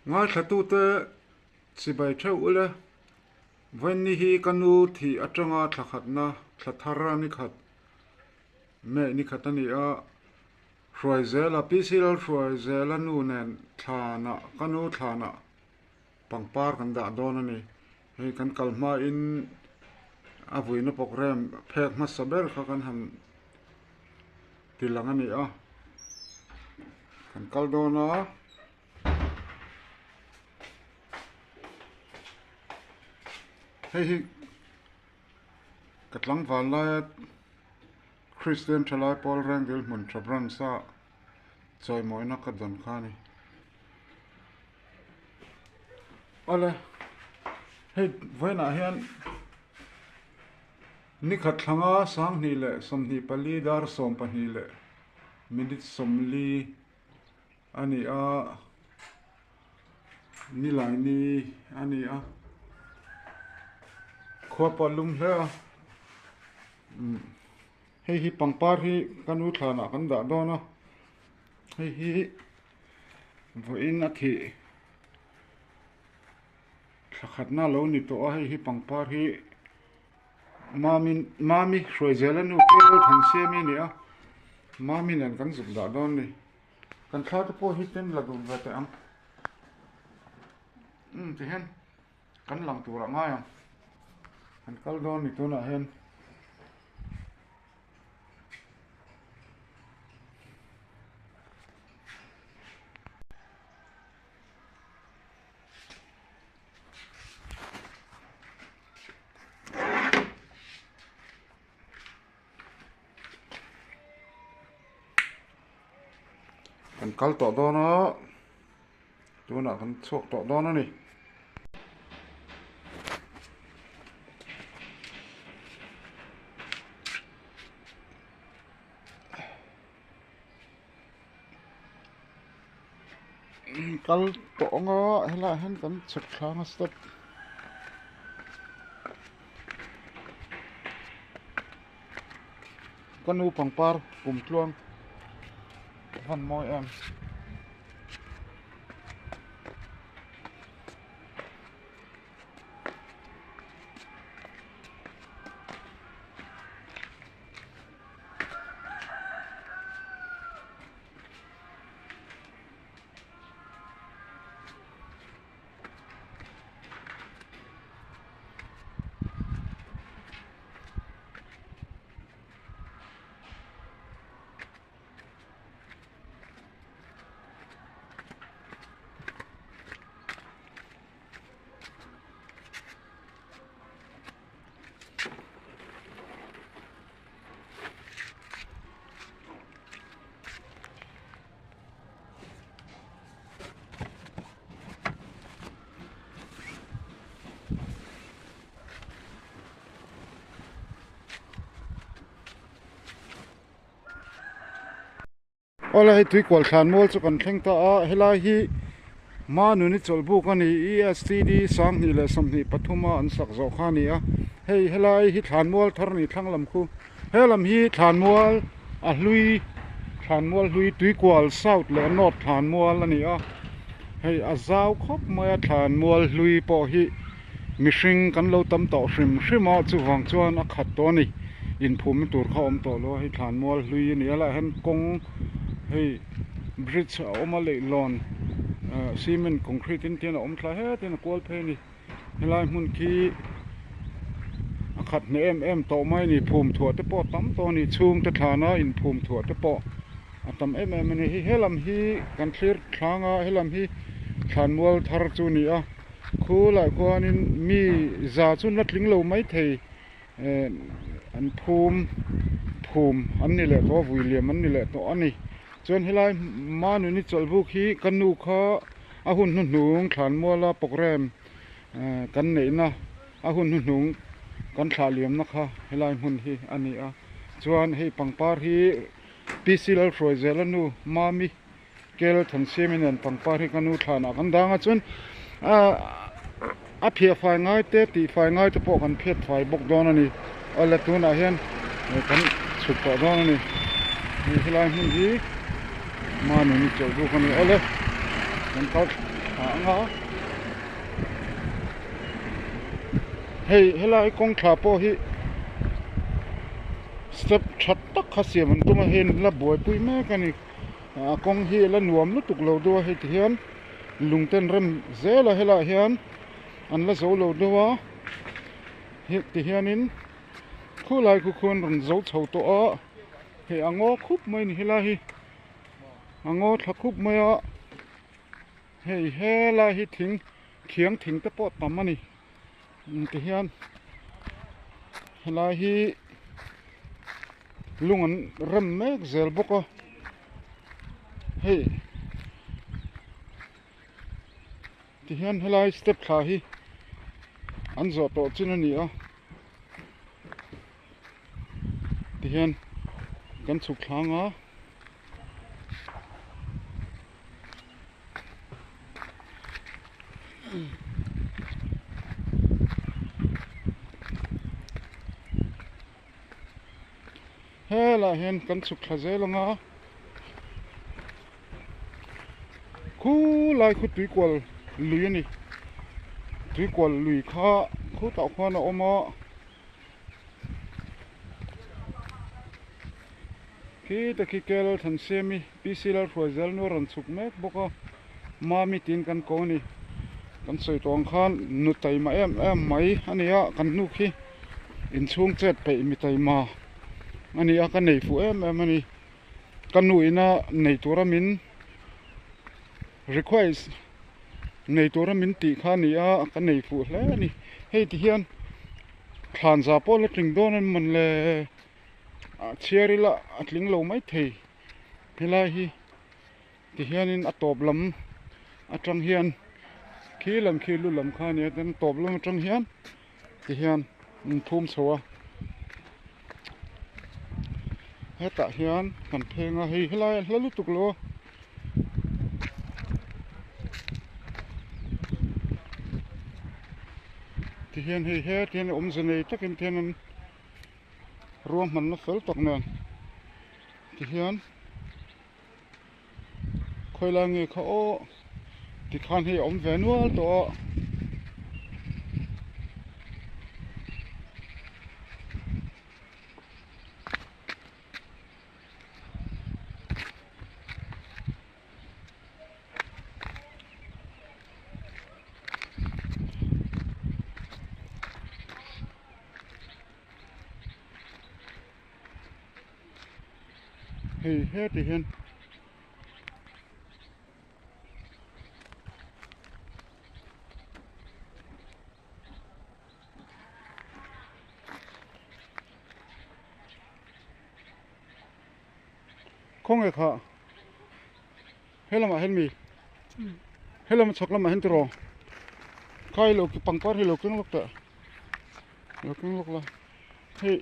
ngay khát tu te chỉ bài treo ule vẫn ni hi kanu thì ở trong ngõ khát na khát thara ni khát mẹ ni khát ani a rồi giờ là pisil rồi giờ là nu nen thà na kanu thà na bằng par kan đã đón ani hay kan kalma in avui na program phek ma saber kha kan han tilang ani a kan kal do na hey katlang valai Christian chalai Paul Rangel mun chabran sa choi moi na kadon khani ole hey voina hian ni khatlanga sang ni le somni pali dar som pani le minit somli ani a ni lai ni ani a khwa palum le hei hi pangpar hi kanu thana kan da do na hei hi voin a thi khatna lo ni to hei hi pangpar hi mami hroi zela nu ke thang se mi ni a mami nan kan zum da don ni kan thla te po hi ten la dum va te am te hen kan lang tu ra nga ya kan kal don ni to na hen kan kal to do na tu na kan chok to do na ni kal to nga hela hen kan chak thang stop kanu pangpar kum tluang han moi em ola hi tui kwal thlan mol chu kan thleng ta a helai hi ma nu ni cholbu ka ni ESTD sang ni le som ni pathuma an sak zo kha ni a hei helai hi thlan mol thar ni thanglam khu helam hi thlan mol a hlui thlan mol hlui tui kwal south le north thlan mol ani a hei a zau khop mai thlan mol hlui po hi mihring kan lo tam to hrim hrim a chu wang chuan a khat to ni in phum tur kha om to lo hi thlan mol hlui ni ala hen kong hei bridge oma le lon cement concrete in tian om thla he ten kol phe ni helai mun khi akhat ne em to mai ni phum thua te po tam to ni chung te thana in phum thua te po atam em ni hi helam hi kan thlir thlanga helam hi thlan mol thar chu ni a khu la khanin mi za chu na tling lo mai thei an phum an ni le to William an ni le to ani chuan helai ma nu ni cholbu khi kanu kha a hun hnung thlan mola program kan nei na a hun hnung kan thaliam na kha helai mun hi ani a chuan hei pangpar hi pisil roi zelanu mami kel than seminen pangpar hi kanu thana kan danga chuan a phia fai ngai te ti fai ngai te po kan phet fai bok don ani ala tuna hian kan chut pa don ani ni helai mun hi ma nu ni chol bu kan ole kan kal ngã helai kong thla po hi step that tak khasiam an tuma hen la boy pui me kani kong hi la nuam lu tuk lo do he ti hian lungten rem zela hela hian an la zo lo do wa he ti hianin khulai khu khun ron zo chho to a he ango khup mai ni hela hi ango thla khup mai a hei hela hi thing khiang thing te po tam ani ti hian helai hi lungan rem mek zel boka hei ti hian helai step thla hi an zo to chin ani a ti hian kan chuk thlanga hela hian kan chuk thla zelanga khu lai khu tui kwal lui ani tui kwal lui kha khu tau khana oma khi ta khi kel than semi pcl prozel no ran chuk mek boka mami tin kan ko ni kan soi tong khan nu tai ma em mai ania kan nu khi in chung chet pe mi tai ma ania kan nei fu em ani kan nu ina nei turamin request nei turamin ti khania kan nei fu hle ani hei ti hian khan za pol tring don an man le chiarila atling lo mai thei helai hi ti hianin atop lam atang hian khilam khilu lam khania tan top lam atang hian ti hian thum chowa heta hian kan phenga hei helai hlalu tuklo ti hian hei he tian omzenei takin tian ruam man na fel tok nen ti hian khoila nge kha o ti khan hei om ve nual to hei he ti hian không ai khá hết là mà hết mì hết là mà chọc là mà hết rồi khai lục cái bằng quát hay lục cái lúc đó lục cái lúc là thì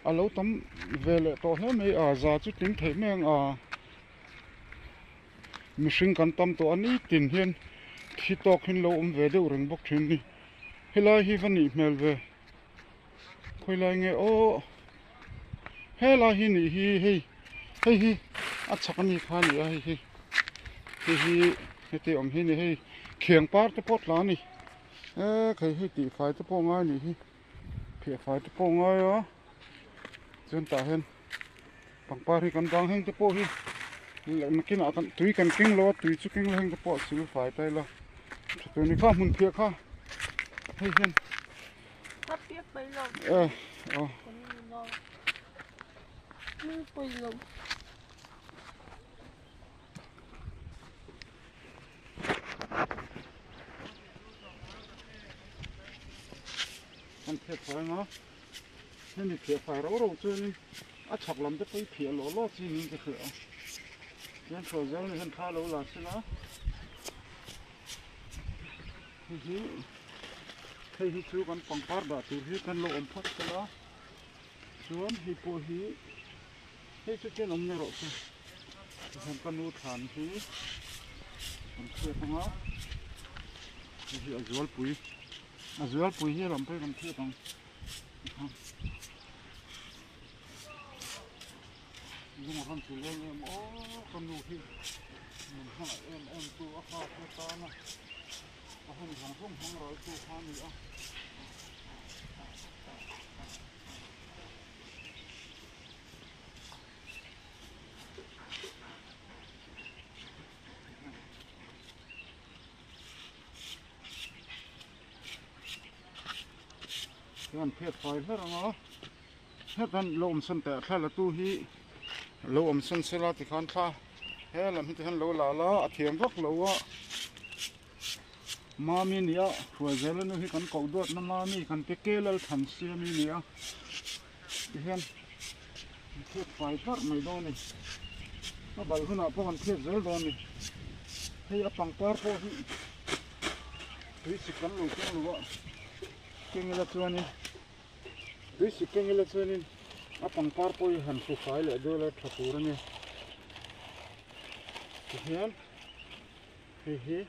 à lâu tắm về lại to hết mấy à già chút tính thấy mấy à mình sinh căn tâm to anh ít tiền hiền khi to khi lâu về đâu rừng bốc thuyền đi hay là hi văn email về khơi lại nghe ô hay là hi nị hi hi hey hi a chak ni kha ni hi hi hi hi heti om hi ni hi khiang par te pot la ni khai hi ti fai te po ngai ni hi phe fai te po ngai a chen ta hen pang par hi kan dang heng te po hi ma kin a kan tui kan king lo tui chu king heng te po sil fai tai la tu ni kha mun phia kha hei hen Hấp biết bây giờ bây giờ anh thiệt phải nó nên thì thiệt phải rau rau chơi à chọc làm cái thiệt lỗ lỗ chi nên cái thiệt nên thời gian này hơn khá lâu là thế đó thì chú con bằng phát đã từ khi con lộ phát cái đó xuống thì po hi hay chút cái nông nhà rồi thì con nuôi thản thì con thiệt không á thì ở dưới bụi à dưới bụi hi làm cái con thiệt không nhưng mà con chỉ lên em con nuôi hi mình hỏi em tu ác học cái ta này ก็ให้ของส่งของเราตู้ข้านี่อ่ะย้อนเพชรไฟเท่านั้นเนาะเฮ็ดนั้นลมสันแต่แค่ละตู้ฮีลมสันเสลาติคันท่าเฮ้ยลำที่ท่านโลลาละเทียมวักโลวะมามีเนี่ยหัวเจริญนู่นที่กันกอดดน้ำมามีกันเตะเกลัลทันเสียมีเนี่ยที่เห็นเพชรไฟพัดไม่โดนนี่มาใบขนาดพวกมันเพชรเจริญโดนนี่ให้อปังปาร์พวกที่สิกันลูกกันลูกเก่งละตัวนี่ที่สิเก่งละตัวนี่อปังปาร์พวกหันสุไฟเลยเดี๋ยวเลยทับตัวนี่ที่เห็นเฮ้ย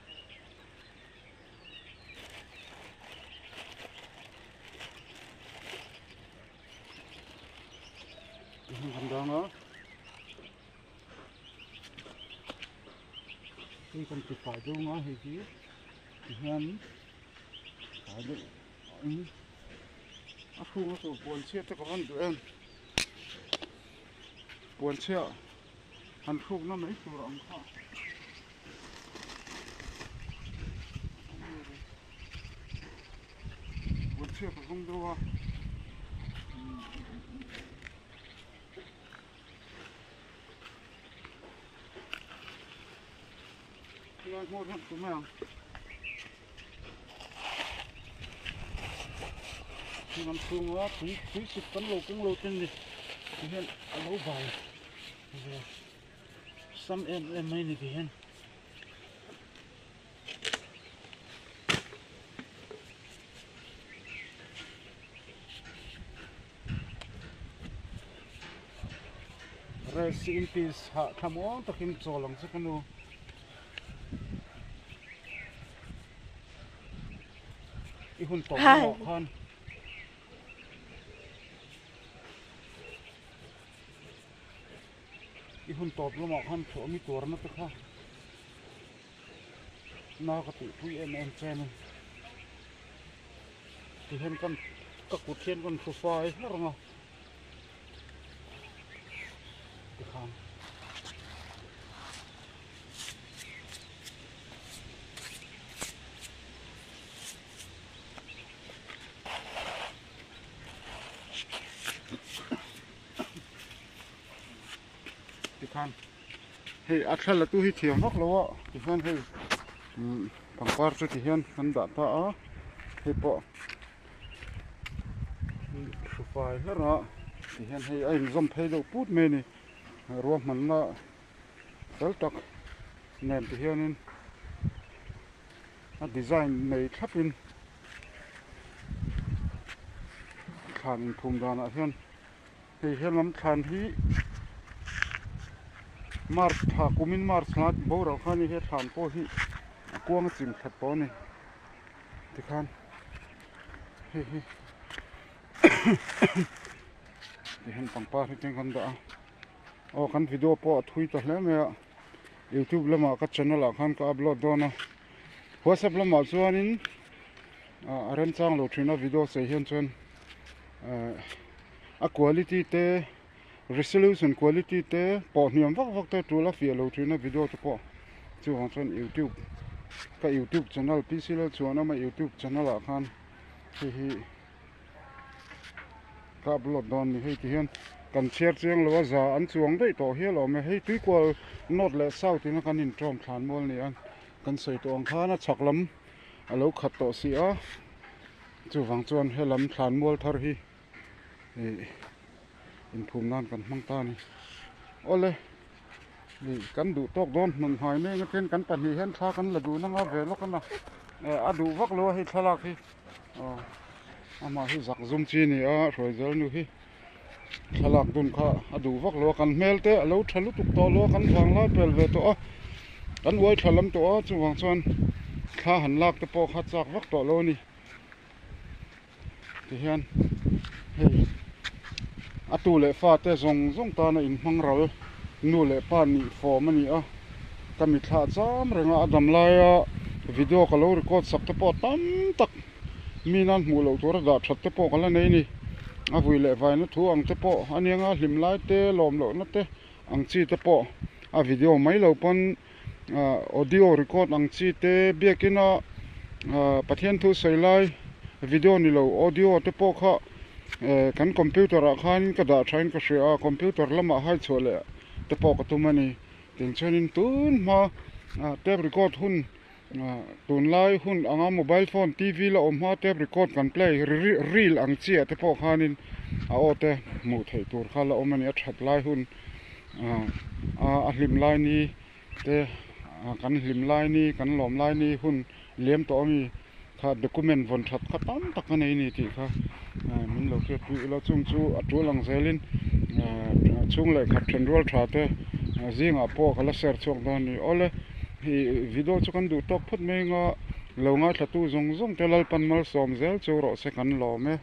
ทำดังเนาะที่คนติดฝ่ายดูเนาะเฮ้ยที่เห็นฝ่ายดูอ่ะคุณก็ตัวปวนเชี่ยตะก้อนตัวเองปวนเชี่ยหันคุกน้ำไหมตัวเราข้าปวนเชี่ยก็คงดูว่างานโมดมันตัวแม่ที่มันพุ่งว่าที่สิบกันโลกันโลจริงดิที่เห็นเอาใบซ้ำเอ็มไม่นี่ที่เห็นเรซินพิสหาทำว่าตะคิมโซลังสักหน่อยอีหุ่นตบหมอกคันอีหุ่นตบหมอกคันโฉมีตัวนักตะข้านากติผู้เอ็มแจนที่เห็นกันก็กุดเทียนกันสุไฟหรือไงที่ข้างท่านเฮ้ยอัดขันละตู้ที่เทียมพักแล้วอ่ะที่ท่านเฮ้ยปังปาร์สุดที่เห็นกันดัตตาอ่ะเฮ้ยปะสุไฟแล้วนะที่เห็นเฮ้ยไอ้จอมเพลย์พูดเมนี่รวมมันละเติร์ตักเน้นที่เห็นนี่ดีไซน์ในทับอินขานภูมิดานะเห็นเฮ้ยเห็นลำธารที่มาร์ทากุมินมาร์สนัดบ่เราข้านี่เฮ็ดฐานโพหิกวางจิมถัดปอนี่ที่ข้านเฮ้ยที่เห็นปังปาที่จริงกันด่าอ๋อกันวิดีโอพอทวีตแล้วไหมอ่ะ YouTube แล้วมาก็ช่องละข้านก็อัพโหลดด้วยนะหัวสับแล้วมาส่วนนี้เรื่องจ้างโหลดที่น่าวิดีโอเสียงจนquality เตresolution quality เตะปอเนี่ยวักเตะตัวละเฟียเราที่นั่นวิดีโอจะปอช่วงส่วน YouTube ก็ YouTube channel PC แล้วช่วงนั้นมา YouTube channel ละคันที่ก็อัพโหลดตอนนี้ให้ที่เห็นกันแชร์เสียงหรือว่าจะอันช่วงได้ต่อเฮียเราไม่ให้ทุกคนโน้ตและเศร้าที่นั่นกันอินทรอมฐานมวลนี่อันกันใส่ตัวอังคารนะฉักลำแล้วขัดต่อเสียช่วงส่วนให้ลำฐานมวลทารีอินภูมินั่นกันมั่งตานี่โอ้เลยนี่กันดูตกโดนหนึ่งหอยนี่ก็เป็นกันปันนี่เห็นท่ากันละดูนั่งเอาเวลกันนะดูวักลัวให้ทะลักที่เอามาให้จักซุ่มจีนี่สวยเจอหนูที่ทะลักดุนข้าดูวักลัวกันเมลเตะแล้วทะลุตุกตัวลัวกันฟังไล่เปลเวตัวกันไว้ทะลำตัวจังหวะส่วนข้าหันลากตะปอขัดจากวักตัวลัวนี่ที่เห็นเฮ้ยตัวเล็กฟ้าแต่ส่งตาในอินมังเรานู่นเล็กป้านี่ฟอร์มันนี่ก็มีท่าจ้ามเรื่องดำลาย video ka lo record sak te po tam tak mi nan mu lo tur da that te po kala nei ni a vui le vai na thu ang te po anianga hlim lai te lom lo na te ang chi te po a video mai lo pon audio record ang chi te biakina pathian thu sei lai video ni lo audio te po kha kan computer a khan ka da thain ka shria computer lama hai chole te po ka tumani tin chenin tun ma tape record hun tun lai hun anga mobile phone tv la om ha tape record kan play reel ang chia te po khanin a ote mu thei tur khala omani a that lai hun a hlim lai ni te kan hlim lai ni kan lom lai ni hun lem to mi kha document von that kha tam tak nei ni ti kha min lo ke pu lo chung chu atu lang zelin chung le khat then rol tha te zinga po khala ser chok don ni ole hi video chu kan du tok phut me nga lo nga thatu zong zong te lal pan mal som zel chu ro se kan lo me